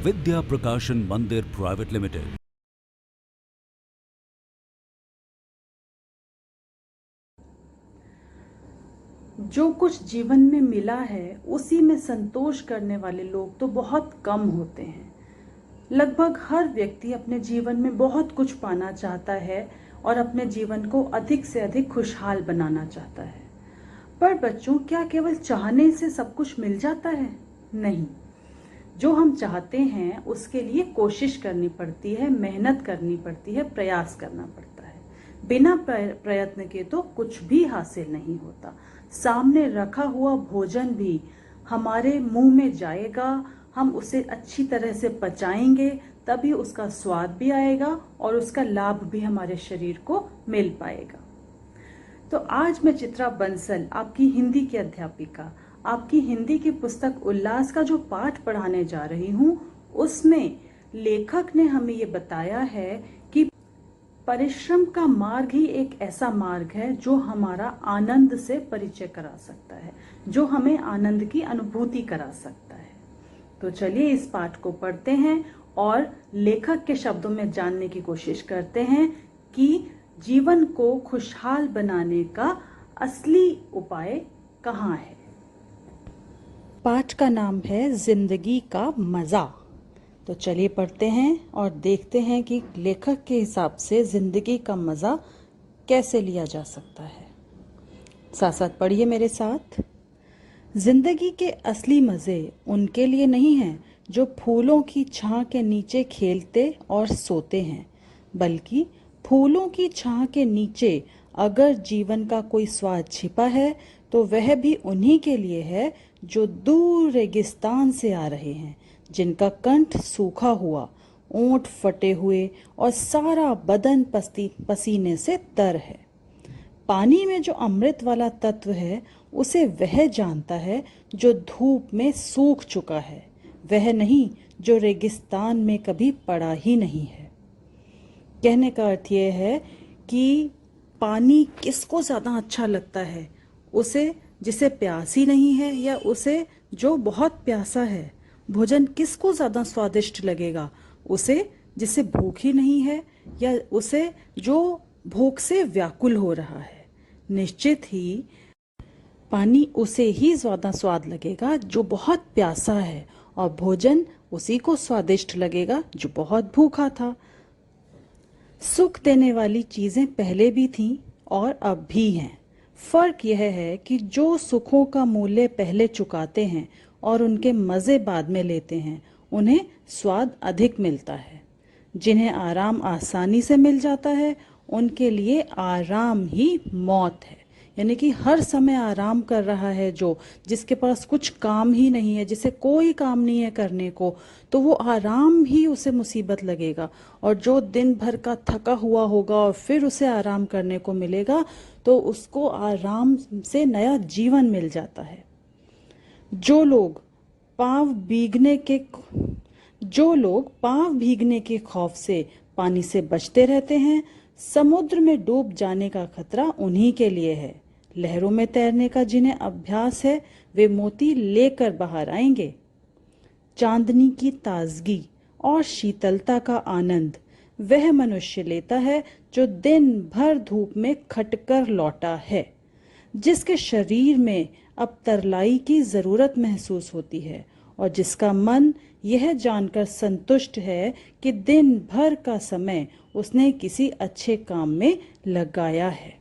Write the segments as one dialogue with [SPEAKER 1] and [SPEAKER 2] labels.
[SPEAKER 1] विद्या प्रकाशन मंदिर private limited.
[SPEAKER 2] जो कुछ जीवन में मिला है उसी में संतोष करने वाले लोग तो बहुत कम होते हैं। लगभग हर व्यक्ति अपने जीवन में बहुत कुछ पाना चाहता है और अपने जीवन को अधिक से अधिक खुशहाल बनाना चाहता है। पर बच्चों, क्या केवल चाहने से सब कुछ मिल जाता है? नहीं। जो हम चाहते हैं उसके लिए कोशिश करनी पड़ती है, मेहनत करनी पड़ती है, प्रयास करना पड़ता है। बिना प्रयत्न के तो कुछ भी हासिल नहीं होता। सामने रखा हुआ भोजन भी हमारे मुंह में जाएगा, हम उसे अच्छी तरह से पचाएंगे, तभी उसका स्वाद भी आएगा और उसका लाभ भी हमारे शरीर को मिल पाएगा। तो आज मैं चित्रा बंसल, आपकी हिंदी की अध्यापिका, आपकी हिंदी की पुस्तक उल्लास का जो पाठ पढ़ाने जा रही हूँ, उसमें लेखक ने हमें ये बताया है कि परिश्रम का मार्ग ही एक ऐसा मार्ग है जो हमारा आनंद से परिचय करा सकता है, जो हमें आनंद की अनुभूति करा सकता है। तो चलिए इस पाठ को पढ़ते हैं और लेखक के शब्दों में जानने की कोशिश करते हैं कि जीवन को खुशहाल बनाने का असली उपाय कहाँ है। पाठ का नाम है जिंदगी का मजा। तो चलिए पढ़ते हैं और देखते हैं कि लेखक के हिसाब से जिंदगी का मजा कैसे लिया जा सकता है। साथ साथ पढ़िए मेरे साथ। जिंदगी के असली मजे उनके लिए नहीं हैं जो फूलों की छां के नीचे खेलते और सोते हैं, बल्कि फूलों की छां के नीचे अगर जीवन का कोई स्वाद छिपा है तो वह भी उन्हीं के लिए है जो दूर रेगिस्तान से आ रहे हैं, जिनका कंठ सूखा हुआ, ओंठ फटे हुए और सारा बदन पसीने से तर है। पानी में जो अमृत वाला तत्व है उसे वह जानता है जो धूप में सूख चुका है, वह नहीं जो रेगिस्तान में कभी पड़ा ही नहीं है। कहने का अर्थ यह है कि पानी किसको ज़्यादा अच्छा लगता है, उसे जिसे प्यास ही नहीं है या उसे जो बहुत प्यासा है? भोजन किसको ज़्यादा स्वादिष्ट लगेगा, उसे जिसे भूख ही नहीं है या उसे जो भूख से व्याकुल हो रहा है? निश्चित ही पानी उसे ही ज़्यादा स्वाद लगेगा जो बहुत प्यासा है, और भोजन उसी को स्वादिष्ट लगेगा जो बहुत भूखा था। सुख देने वाली चीज़ें पहले भी थीं और अब भी हैं। फर्क यह है कि जो सुखों का मूल्य पहले चुकाते हैं और उनके मज़े बाद में लेते हैं, उन्हें स्वाद अधिक मिलता है। जिन्हें आराम आसानी से मिल जाता है, उनके लिए आराम ही मौत है। यानी कि हर समय आराम कर रहा है जिसके पास कुछ काम ही नहीं है, जिसे कोई काम नहीं है करने को, तो वो आराम ही उसे मुसीबत लगेगा। और जो दिन भर का थका हुआ होगा और फिर उसे आराम करने को मिलेगा, तो उसको आराम से नया जीवन मिल जाता है। जो लोग पांव भीगने के खौफ से पानी से बचते रहते हैं, समुद्र में डूब जाने का खतरा उन्हीं के लिए है। लहरों में तैरने का जिन्हें अभ्यास है, वे मोती लेकर बाहर आएंगे। चांदनी की ताजगी और शीतलता का आनंद वह मनुष्य लेता है जो दिन भर धूप में खटकर लौटा है, जिसके शरीर में अब तरलाई की जरूरत महसूस होती है और जिसका मन यह जानकर संतुष्ट है कि दिन भर का समय उसने किसी अच्छे काम में लगाया है।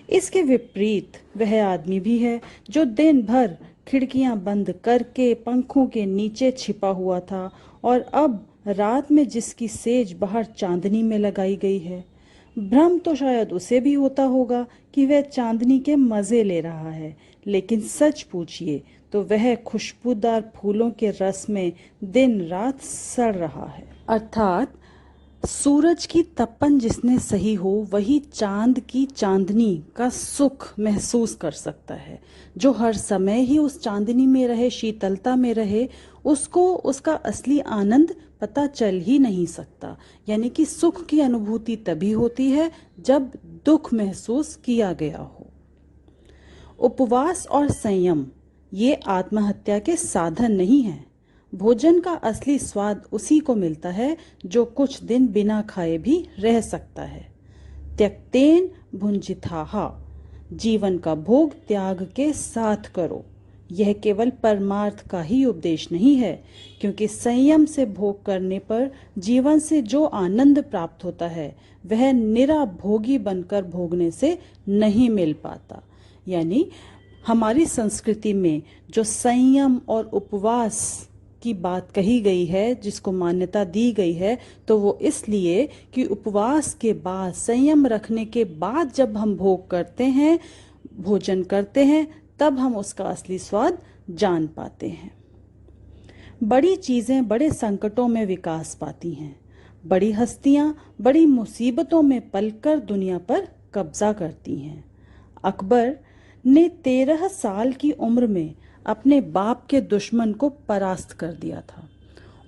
[SPEAKER 2] इसके विपरीत वह आदमी भी है जो दिन भर खिड़कियां बंद करके पंखों के नीचे छिपा हुआ था और अब रात में जिसकी सेज बाहर चांदनी में लगाई गई है। भ्रम तो शायद उसे भी होता होगा कि वह चांदनी के मजे ले रहा है, लेकिन सच पूछिए तो वह खुशबूदार फूलों के रस में दिन रात सड़ रहा है। अर्थात सूरज की तपन जिसने सही हो, वही चांद की चांदनी का सुख महसूस कर सकता है। जो हर समय ही उस चांदनी में रहे, शीतलता में रहे, उसको उसका असली आनंद पता चल ही नहीं सकता। यानी कि सुख की अनुभूति तभी होती है जब दुख महसूस किया गया हो। उपवास और संयम ये आत्महत्या के साधन नहीं हैं, भोजन का असली स्वाद उसी को मिलता है जो कुछ दिन बिना खाए भी रह सकता है। त्यक्तेन भुंजिथाः, जीवन का भोग त्याग के साथ करो। यह केवल परमार्थ का ही उपदेश नहीं है, क्योंकि संयम से भोग करने पर जीवन से जो आनंद प्राप्त होता है वह निरा भोगी बनकर भोगने से नहीं मिल पाता। यानी हमारी संस्कृति में जो संयम और उपवास की बात कही गई है, जिसको मान्यता दी गई है, तो वो इसलिए कि उपवास के बाद, संयम रखने के बाद जब हम भोग करते हैं, भोजन करते हैं, तब हम उसका असली स्वाद जान पाते हैं। बड़ी चीजें बड़े संकटों में विकास पाती हैं। बड़ी हस्तियां बड़ी मुसीबतों में पलकर दुनिया पर कब्जा करती हैं। अकबर ने 13 साल की उम्र में अपने बाप के दुश्मन को परास्त कर दिया था,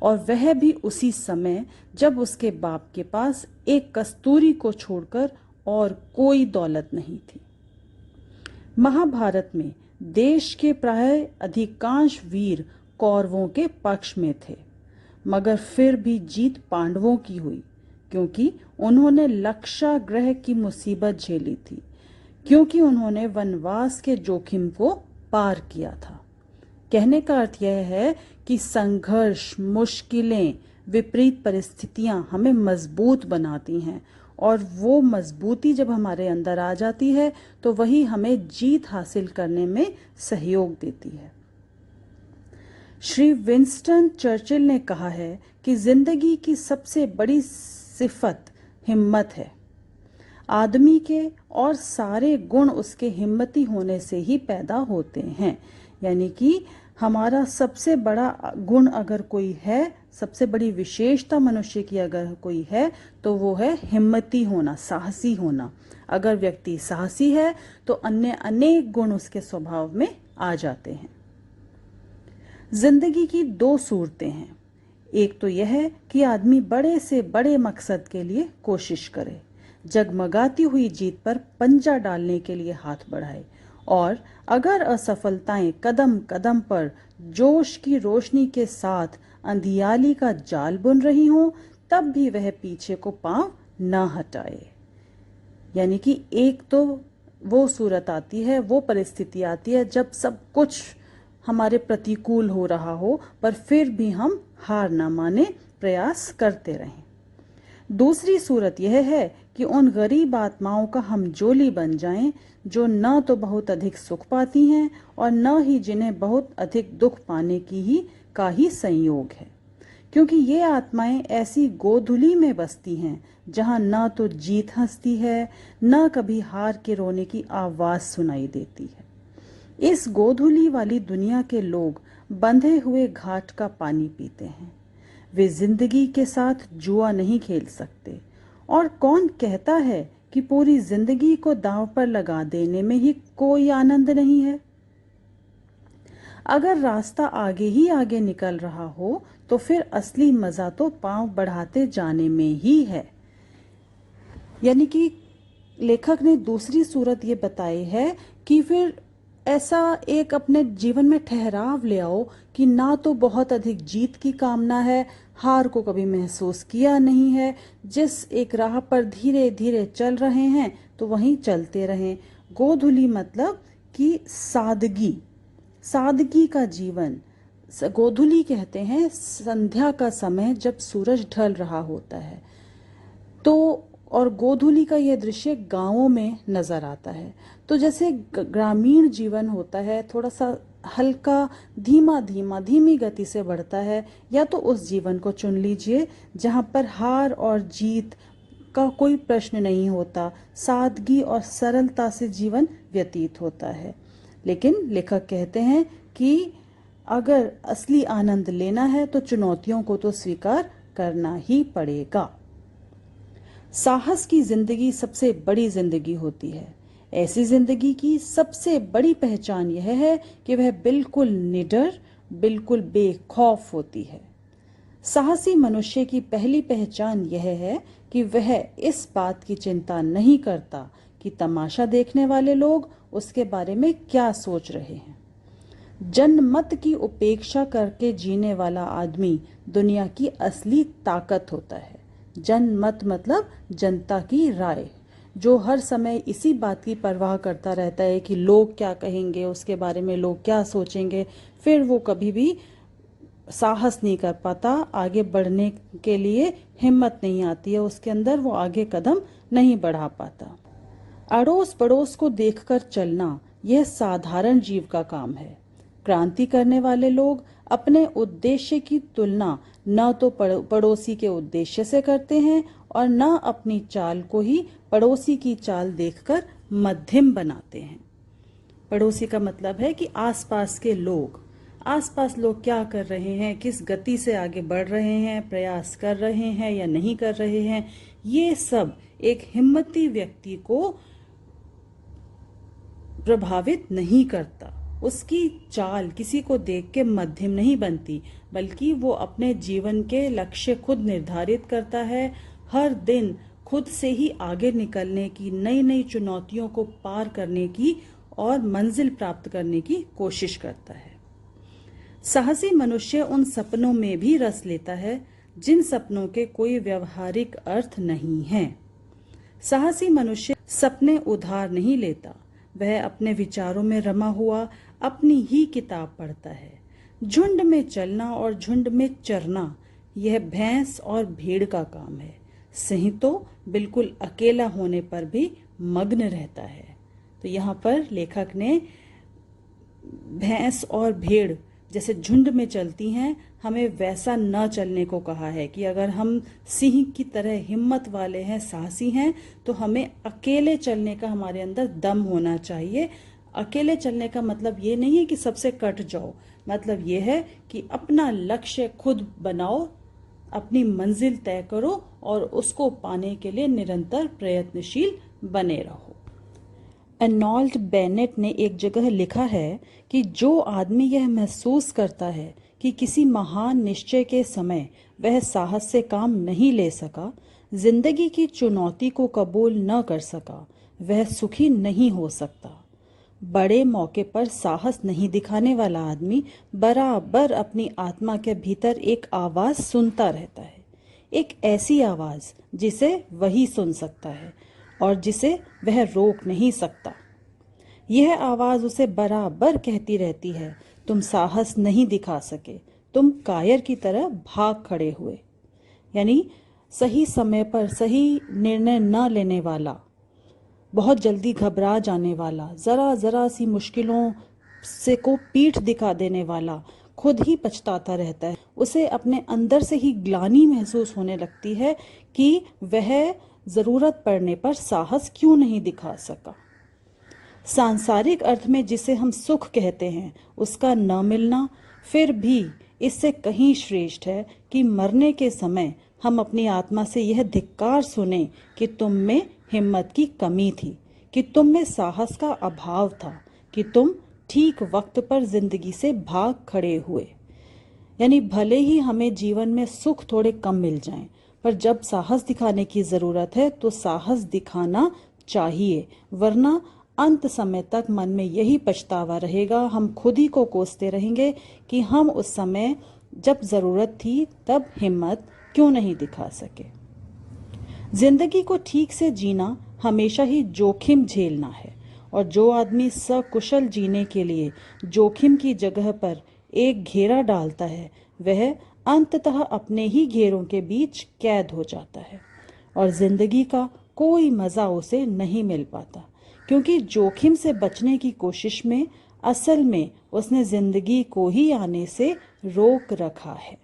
[SPEAKER 2] और वह भी उसी समय जब उसके बाप के पास एक कस्तूरी को छोड़कर और कोई दौलत नहीं थी। महाभारत में देश के प्राय अधिकांश वीर कौरवों के पक्ष में थे, मगर फिर भी जीत पांडवों की हुई, क्योंकि उन्होंने लक्षाग्रह की मुसीबत झेली थी, क्योंकि उन्होंने वनवास के जोखिम को पार किया था। कहने का अर्थ यह है कि संघर्ष, मुश्किलें, विपरीत परिस्थितियां हमें मजबूत बनाती हैं, और वो मजबूती जब हमारे अंदर आ जाती है तो वही हमें जीत हासिल करने में सहयोग देती है। श्री विंस्टन चर्चिल ने कहा है कि जिंदगी की सबसे बड़ी सिफत हिम्मत है। आदमी के और सारे गुण उसके हिम्मती होने से ही पैदा होते हैं। यानी कि हमारा सबसे बड़ा गुण अगर कोई है, सबसे बड़ी विशेषता मनुष्य की अगर कोई है, तो वो है हिम्मती होना, साहसी होना। अगर व्यक्ति साहसी है तो अन्य अनेक गुण उसके स्वभाव में आ जाते हैं। जिंदगी की 2 सूरतें हैं। एक तो यह है कि आदमी बड़े से बड़े मकसद के लिए कोशिश करे, जगमगाती हुई जीत पर पंजा डालने के लिए हाथ बढ़ाए, और अगर असफलताएं कदम कदम पर जोश की रोशनी के साथ अंधियाली का जाल बुन रही हों, तब भी वह पीछे को पांव न हटाए। यानी कि एक तो वो सूरत आती है, वो परिस्थिति आती है जब सब कुछ हमारे प्रतिकूल हो रहा हो, पर फिर भी हम हार न माने, प्रयास करते रहें। दूसरी सूरत यह है कि उन गरीब आत्माओं का हम जोली बन जाएं जो न तो बहुत अधिक सुख पाती हैं और न ही जिन्हें बहुत अधिक दुख पाने का ही संयोग है, क्योंकि ये आत्माएं ऐसी गोधुली में बसती हैं जहां न तो जीत हंसती है, न कभी हार के रोने की आवाज सुनाई देती है। इस गोधुली वाली दुनिया के लोग बंधे हुए घाट का पानी पीते हैं। वे जिंदगी के साथ जुआ नहीं खेल सकते, और कौन कहता है कि पूरी जिंदगी को दांव पर लगा देने में ही कोई आनंद नहीं है। अगर रास्ता आगे ही आगे निकल रहा हो तो फिर असली मजा तो पांव बढ़ाते जाने में ही है। यानी कि लेखक ने दूसरी सूरत ये बताई है कि फिर ऐसा एक अपने जीवन में ठहराव ले आओ कि ना तो बहुत अधिक जीत की कामना है, हार को कभी महसूस किया नहीं है, जिस एक राह पर धीरे धीरे चल रहे हैं तो वहीं चलते रहें। गोधुली मतलब कि सादगी, सादगी का जीवन। गोधुली कहते हैं संध्या का समय जब सूरज ढल रहा होता है। तो और गोधुली का यह दृश्य गांवों में नजर आता है। तो जैसे ग्रामीण जीवन होता है, थोड़ा सा हल्का, धीमी गति से बढ़ता है, या तो उस जीवन को चुन लीजिए जहां पर हार और जीत का कोई प्रश्न नहीं होता, सादगी और सरलता से जीवन व्यतीत होता है। लेकिन लेखक कहते हैं कि अगर असली आनंद लेना है तो चुनौतियों को तो स्वीकार करना ही पड़ेगा। साहस की जिंदगी सबसे बड़ी जिंदगी होती है। ऐसी जिंदगी की सबसे बड़ी पहचान यह है कि वह बिल्कुल निडर, बिल्कुल बेखौफ होती है। साहसी मनुष्य की पहली पहचान यह है कि वह इस बात की चिंता नहीं करता कि तमाशा देखने वाले लोग उसके बारे में क्या सोच रहे हैं। जनमत की उपेक्षा करके जीने वाला आदमी दुनिया की असली ताकत होता है। जनमत मतलब जनता की राय, जो हर समय इसी बात की परवाह करता रहता है कि लोग क्या कहेंगे, उसके बारे में लोग क्या सोचेंगे, फिर वो कभी भी साहस नहीं कर पाता, आगे बढ़ने के लिए हिम्मत नहीं आती है उसके अंदर, वो आगे कदम नहीं बढ़ा पाता। अड़ोस पड़ोस को देखकर चलना यह साधारण जीव का काम है। क्रांति करने वाले लोग अपने उद्देश्य की तुलना न तो पड़ोसी के उद्देश्य से करते हैं और न अपनी चाल को ही पड़ोसी की चाल देखकर मध्यम बनाते हैं। पड़ोसी का मतलब है कि आसपास के लोग, आसपास लोग क्या कर रहे हैं, किस गति से आगे बढ़ रहे हैं, प्रयास कर रहे हैं या नहीं कर रहे हैं, ये सब एक हिम्मती व्यक्ति को प्रभावित नहीं करता। उसकी चाल किसी को देख के मध्यम नहीं बनती, बल्कि वो अपने जीवन के लक्ष्य खुद निर्धारित करता है। हर दिन खुद से ही आगे निकलने की, नई नई चुनौतियों को पार करने की और मंजिल प्राप्त करने की कोशिश करता है। साहसी मनुष्य उन सपनों में भी रस लेता है जिन सपनों के कोई व्यवहारिक अर्थ नहीं है। साहसी मनुष्य सपने उधार नहीं लेता, वह अपने विचारों में रमा हुआ अपनी ही किताब पढ़ता है। झुंड में चलना और झुंड में चरना यह भैंस और भेड़ का काम है। सिंह तो बिल्कुल अकेला होने पर भी मग्न रहता है। तो यहाँ पर लेखक ने भैंस और भेड़ जैसे झुंड में चलती हैं, हमें वैसा न चलने को कहा है कि अगर हम सिंह की तरह हिम्मत वाले हैं, साहसी हैं, तो हमें अकेले चलने का हमारे अंदर दम होना चाहिए। अकेले चलने का मतलब ये नहीं है कि सबसे कट जाओ, मतलब ये है कि अपना लक्ष्य खुद बनाओ, अपनी मंजिल तय करो और उसको पाने के लिए निरंतर प्रयत्नशील बने रहो। अर्नोल्ड बेनेट ने एक जगह लिखा है कि जो आदमी यह महसूस करता है कि किसी महान निश्चय के समय वह साहस से काम नहीं ले सका, जिंदगी की चुनौती को कबूल न कर सका, वह सुखी नहीं हो सकता। बड़े मौके पर साहस नहीं दिखाने वाला आदमी बराबर अपनी आत्मा के भीतर एक आवाज सुनता रहता है, एक ऐसी आवाज जिसे वही सुन सकता है और जिसे वह रोक नहीं सकता। यह आवाज उसे बराबर कहती रहती है, तुम साहस नहीं दिखा सके, तुम कायर की तरह भाग खड़े हुए। यानी सही समय पर सही निर्णय न लेने वाला, बहुत जल्दी घबरा जाने वाला, जरा जरा सी मुश्किलों से को पीठ दिखा देने वाला खुद ही पछताता रहता है। उसे अपने अंदर से ही ग्लानि महसूस होने लगती है कि वह जरूरत पड़ने पर साहस क्यों नहीं दिखा सका। सांसारिक अर्थ में जिसे हम सुख कहते हैं, उसका न मिलना फिर भी इससे कहीं श्रेष्ठ है कि मरने के समय हम अपनी आत्मा से यह धिक्कार सुने कि तुम में हिम्मत की कमी थी, कि तुम में साहस का अभाव था, कि तुम ठीक वक्त पर जिंदगी से भाग खड़े हुए। यानी भले ही हमें जीवन में सुख थोड़े कम मिल जाएं, पर जब साहस दिखाने की जरूरत है तो साहस दिखाना चाहिए, वरना अंत समय तक मन में यही पछतावा रहेगा। हम खुद ही को कोसते रहेंगे कि हम उस समय जब जरूरत थी तब हिम्मत क्यों नहीं दिखा सके। जिंदगी को ठीक से जीना हमेशा ही जोखिम झेलना है, और जो आदमी सकुशल जीने के लिए जोखिम की जगह पर एक घेरा डालता है, वह अंततः अपने ही घेरों के बीच कैद हो जाता है और जिंदगी का कोई मजा उसे नहीं मिल पाता, क्योंकि जोखिम से बचने की कोशिश में असल में उसने जिंदगी को ही आने से रोक रखा है।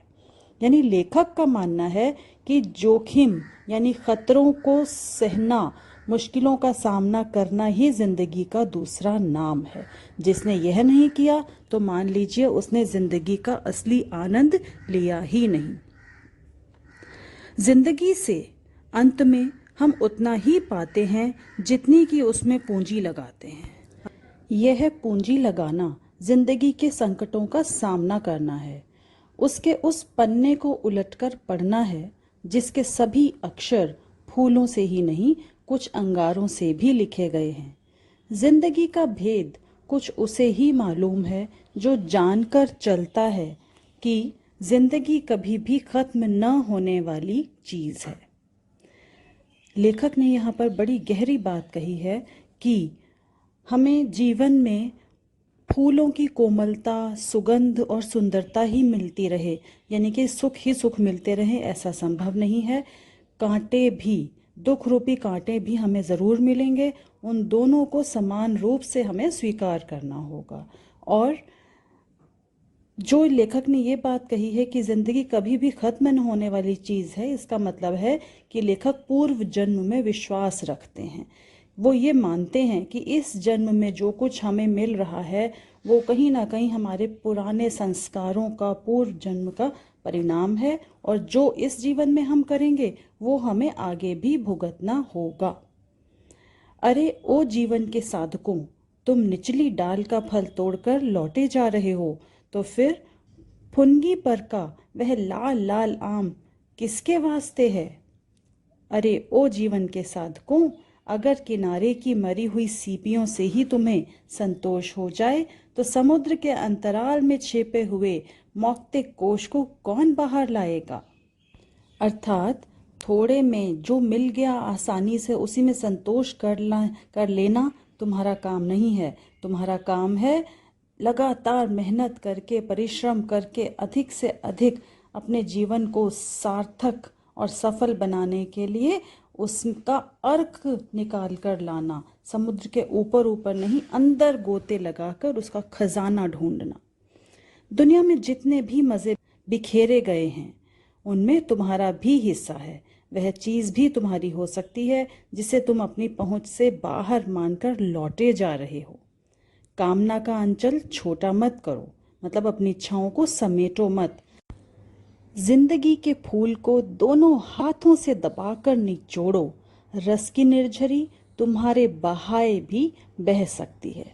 [SPEAKER 2] यानी लेखक का मानना है कि जोखिम यानी खतरों को सहना, मुश्किलों का सामना करना ही जिंदगी का दूसरा नाम है। जिसने यह नहीं किया तो मान लीजिए उसने जिंदगी का असली आनंद लिया ही नहीं। जिंदगी से अंत में हम उतना ही पाते हैं जितनी कि उसमें पूंजी लगाते हैं। यह पूंजी लगाना जिंदगी के संकटों का सामना करना है, उसके उस पन्ने को उलटकर पढ़ना है जिसके सभी अक्षर फूलों से ही नहीं कुछ अंगारों से भी लिखे गए हैं। जिंदगी का भेद कुछ उसे ही मालूम है जो जानकर चलता है कि जिंदगी कभी भी खत्म न होने वाली चीज है। लेखक ने यहाँ पर बड़ी गहरी बात कही है कि हमें जीवन में फूलों की कोमलता, सुगंध और सुंदरता ही मिलती रहे, यानी कि सुख ही सुख मिलते रहे, ऐसा संभव नहीं है। कांटे भी, दुख रूपी कांटे भी हमें ज़रूर मिलेंगे। उन दोनों को समान रूप से हमें स्वीकार करना होगा। और जो लेखक ने ये बात कही है कि जिंदगी कभी भी खत्म न होने वाली चीज़ है, इसका मतलब है कि लेखक पूर्व जन्म में विश्वास रखते हैं। वो ये मानते हैं कि इस जन्म में जो कुछ हमें मिल रहा है वो कहीं ना कहीं हमारे पुराने संस्कारों का, पूर्व जन्म का परिणाम है, और जो इस जीवन में हम करेंगे वो हमें आगे भी भुगतना होगा। अरे ओ जीवन के साधकों, तुम निचली डाल का फल तोड़कर लौटे जा रहे हो, तो फिर फुनगी पर का वह लाल लाल आम किसके वास्ते है? अरे ओ जीवन के साधकों, अगर किनारे की मरी हुई सीपियों से ही तुम्हें संतोष हो जाए तो समुद्र के अंतराल में छिपे हुए मौक्तिक कोश को कौन बाहर लाएगा? अर्थात थोड़े में जो मिल गया आसानी से उसी में संतोष कर लेना तुम्हारा काम नहीं है। तुम्हारा काम है लगातार मेहनत करके, परिश्रम करके अधिक से अधिक अपने जीवन को सार्थक और सफल बनाने के लिए उसका अर्क निकाल कर लाना। समुद्र के ऊपर ऊपर नहीं, अंदर गोते लगाकर उसका खजाना ढूंढना। दुनिया में जितने भी मज़े बिखेरे गए हैं उनमें तुम्हारा भी हिस्सा है। वह चीज़ भी तुम्हारी हो सकती है जिसे तुम अपनी पहुंच से बाहर मानकर लौटे जा रहे हो। कामना का अंचल छोटा मत करो, मतलब अपनी इच्छाओं को समेटो मत। जिंदगी के फूल को दोनों हाथों से दबाकर निचोड़ो। रस की निर्झरी तुम्हारे बहाए भी बह सकती है।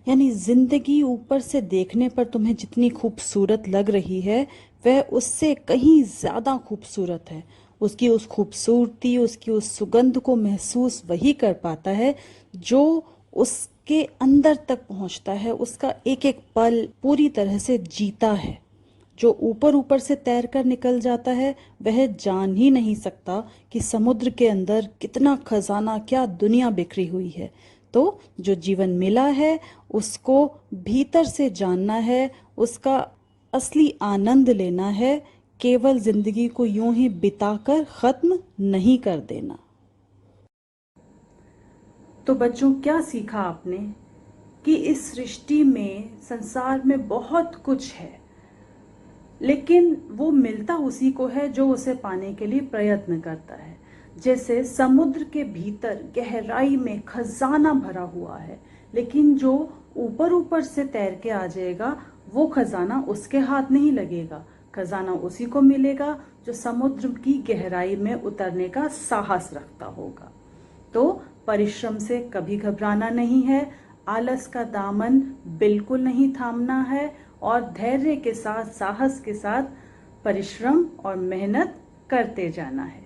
[SPEAKER 2] यानी जिंदगी ऊपर से देखने पर तुम्हें जितनी खूबसूरत लग रही है वह उससे कहीं ज्यादा खूबसूरत है। उसकी उस खूबसूरती, उसकी उस सुगंध को महसूस वही कर पाता है जो उसके अंदर तक पहुंचता है, उसका एक एक पल पूरी तरह से जीता है। जो ऊपर ऊपर से तैर कर निकल जाता है वह जान ही नहीं सकता कि समुद्र के अंदर कितना खजाना, क्या दुनिया बिखरी हुई है। तो जो जीवन मिला है उसको भीतर से जानना है, उसका असली आनंद लेना है, केवल जिंदगी को यूं ही बिताकर खत्म नहीं कर देना। तो बच्चों, क्या सीखा आपने कि इस सृष्टि में, संसार में बहुत कुछ है, लेकिन वो मिलता उसी को है जो उसे पाने के लिए प्रयत्न करता है। जैसे समुद्र के भीतर गहराई में खजाना भरा हुआ है, लेकिन जो ऊपर ऊपर से तैर के आ जाएगा वो खजाना उसके हाथ नहीं लगेगा। खजाना उसी को मिलेगा जो समुद्र की गहराई में उतरने का साहस रखता होगा। तो परिश्रम से कभी घबराना नहीं है, आलस का दामन बिल्कुल नहीं थामना है, और धैर्य के साथ, साहस के साथ परिश्रम और मेहनत करते जाना है।